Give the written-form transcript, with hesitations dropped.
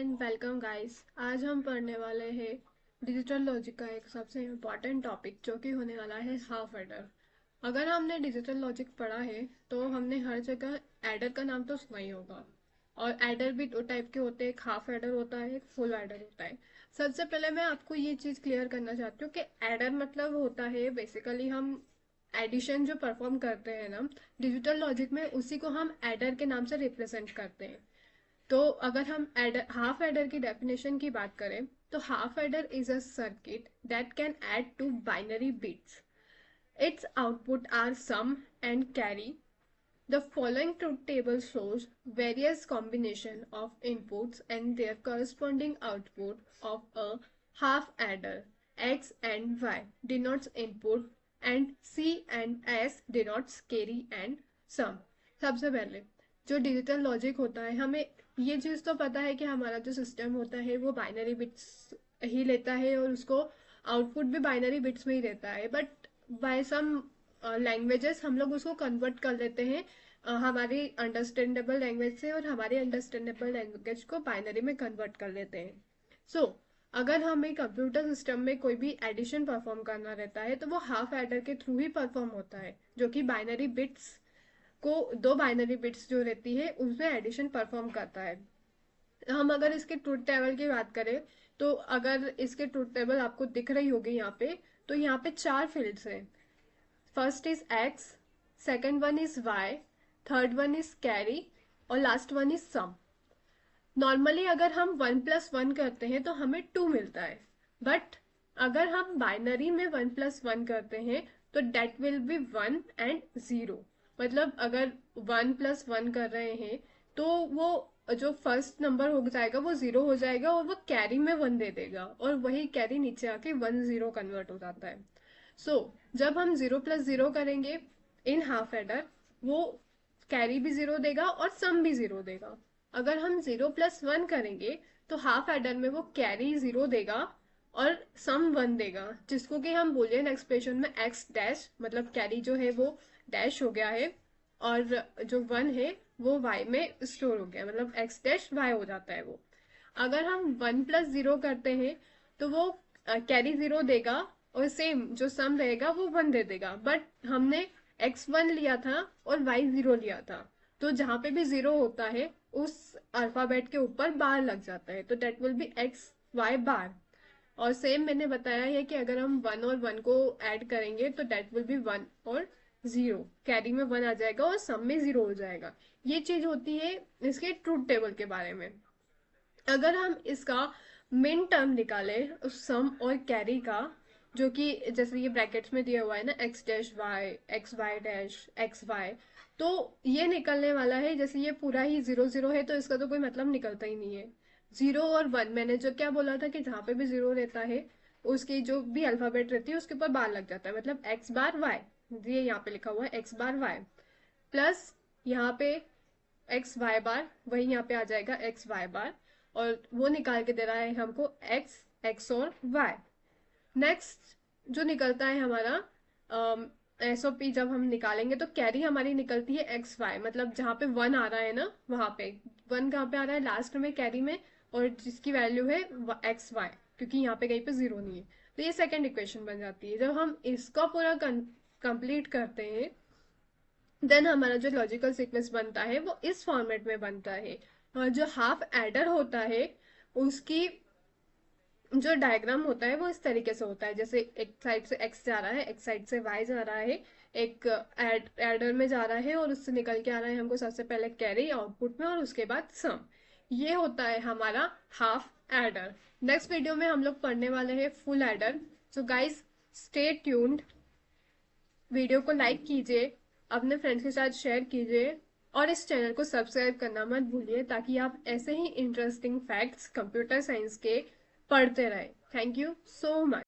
And welcome guys. आज हम पढ़ने वाले हैं डिजिटल लॉजिक का एक सबसे इम्पॉर्टेंट टॉपिक जो कि होने वाला है हाफ एडर। अगर हमने डिजिटल लॉजिक पढ़ा है तो हमने हर जगह एडर का नाम तो सुना ही होगा। और एडर भी दो टाइप के होते हैं, एक हाफ एडर होता है, एक फुल एडर होता है। सबसे पहले मैं आपको ये चीज़ क्लियर करना चाहती हूँ कि एडर मतलब होता है बेसिकली हम एडिशन जो परफॉर्म करते हैं ना डिजिटल लॉजिक में, उसी को हम एडर के नाम से रिप्रेजेंट करते हैं। तो अगर हम एडर हाफ एडर की डेफिनेशन की बात करें तो half adder is a circuit that can add two binary bits. Its output are sum and carry. The following truth table shows various combination of inputs and their corresponding output of a half adder. X and Y denotes input and C and S denotes carry and sum. सबसे पहले जो digital logic होता है, हमें ये चीज़ तो पता है कि हमारा जो सिस्टम होता है वो बाइनरी बिट्स ही लेता है और उसको आउटपुट भी बाइनरी बिट्स में ही देता है। बट बाय सम लैंग्वेजेस हम लोग उसको कन्वर्ट कर लेते हैं हमारी अंडरस्टैंडेबल लैंग्वेज से, और हमारी अंडरस्टैंडेबल लैंग्वेज को बाइनरी में कन्वर्ट कर लेते हैं। सो अगर हमें कंप्यूटर सिस्टम में कोई भी एडिशन परफॉर्म करना रहता है तो वो हाफ एडर के थ्रू ही परफॉर्म होता है, जो कि बाइनरी बिट्स को, दो बाइनरी बिट्स जो रहती है उसमें एडिशन परफॉर्म करता है। हम अगर इसके ट्रूथ टेबल की बात करें तो अगर इसके ट्रूथ टेबल आपको दिख रही होगी यहाँ पे, तो यहाँ पे चार फील्ड्स हैं। First is X, second one is Y, third one is carry और last one is sum. Normally अगर हम 1+1 करते हैं तो हमें 2 मिलता है, बट अगर हम बाइनरी में 1+1 करते हैं तो डेट विल बी 1 एंड 0। मतलब अगर 1+1 कर रहे हैं तो वो जो फर्स्ट नंबर हो जाएगा वो 0 हो जाएगा और वो कैरी में 1 दे देगा, और वही कैरी नीचे आके 1-0 कन्वर्ट हो जाता है। सो जब हम 0+0 करेंगे इन हाफ एडर, वो कैरी भी 0 देगा और सम भी 0 देगा। अगर हम 0+1 करेंगे तो हाफ एडर में वो कैरी 0 देगा और सम 1 देगा, जिसको कि हम बुलियन एक्सप्रेशन में एक्स डैश, मतलब कैरी जो है वो डैश हो गया है और जो 1 है वो वाई में स्टोर हो गया, मतलब एक्स डैश वाई हो जाता है वो। अगर हम 1+0 करते हैं तो वो कैरी 0 देगा और सेम जो सम रहेगा वो 1 दे देगा, बट हमने x1 लिया था और y0 लिया था, तो जहां पे भी 0 होता है उस अल्फाबेट के ऊपर बार लग जाता है, तो that will be X Y bar. और सेम मैंने बताया है कि अगर हम 1 और 1 को ऐड करेंगे तो डेट विल बी 1 और 0, कैरी में 1 आ जाएगा और सम में 0 हो जाएगा। ये चीज होती है इसके ट्रूथ टेबल के बारे में। अगर हम इसका मिन टर्म निकालें उस सम और कैरी का, जो कि जैसे ये ब्रैकेट्स में दिया हुआ है ना, X dash Y, X Y dash X Y, तो ये निकलने वाला है, जैसे ये पूरा ही 0-0 है तो इसका तो कोई मतलब निकलता ही नहीं है। 0 और 1, मैंने जो क्या बोला था कि जहां पे भी 0 रहता है उसकी जो भी अल्फाबेट रहती है उसके ऊपर बार लग जाता है, मतलब एक्स बार वाई। ये यहाँ पे लिखा हुआ है एक्स बार वाई, प्लस यहाँ पे एक्स वाई बार, वही यहाँ पे आ जाएगा एक्स वाई बार, और वो निकाल के दे रहा है हमको एक्स, एक्स और वाई। नेक्स्ट जो निकलता है हमारा एस ओ पी, जब हम निकालेंगे तो कैरी हमारी निकलती है एक्स वाई, मतलब जहाँ पे 1 आ रहा है ना वहां पे 1 कहाँ पे आ रहा है, लास्ट में कैरी में, और जिसकी वैल्यू है एक्स वाई, क्योंकि यहाँ पे कहीं पे 0 नहीं है। तो ये सेकेंड इक्वेशन बन जाती है। जब हम इसका पूरा कंप्लीट करते हैं देन हमारा जो लॉजिकल सीक्वेंस बनता है वो इस फॉर्मेट में बनता है। और जो हाफ एडर होता है उसकी जो डायग्राम होता है वो इस तरीके से होता है, जैसे एक साइड से एक्स जा रहा है, एक साइड से वाई जा रहा है, एक एडर में जा रहा है और उससे निकल के आ रहा है हमको सबसे पहले कैरी आउटपुट में और उसके बाद सम। ये होता है हमारा हाफ एडर। नेक्स्ट वीडियो में हम लोग पढ़ने वाले हैं full adder. So guys stay tuned. Video को लाइक कीजिए, अपने फ्रेंड्स के साथ शेयर कीजिए और इस चैनल को सब्सक्राइब करना मत भूलिए, ताकि आप ऐसे ही इंटरेस्टिंग फैक्ट्स कंप्यूटर साइंस के पढ़ते रहें। Thank you so much.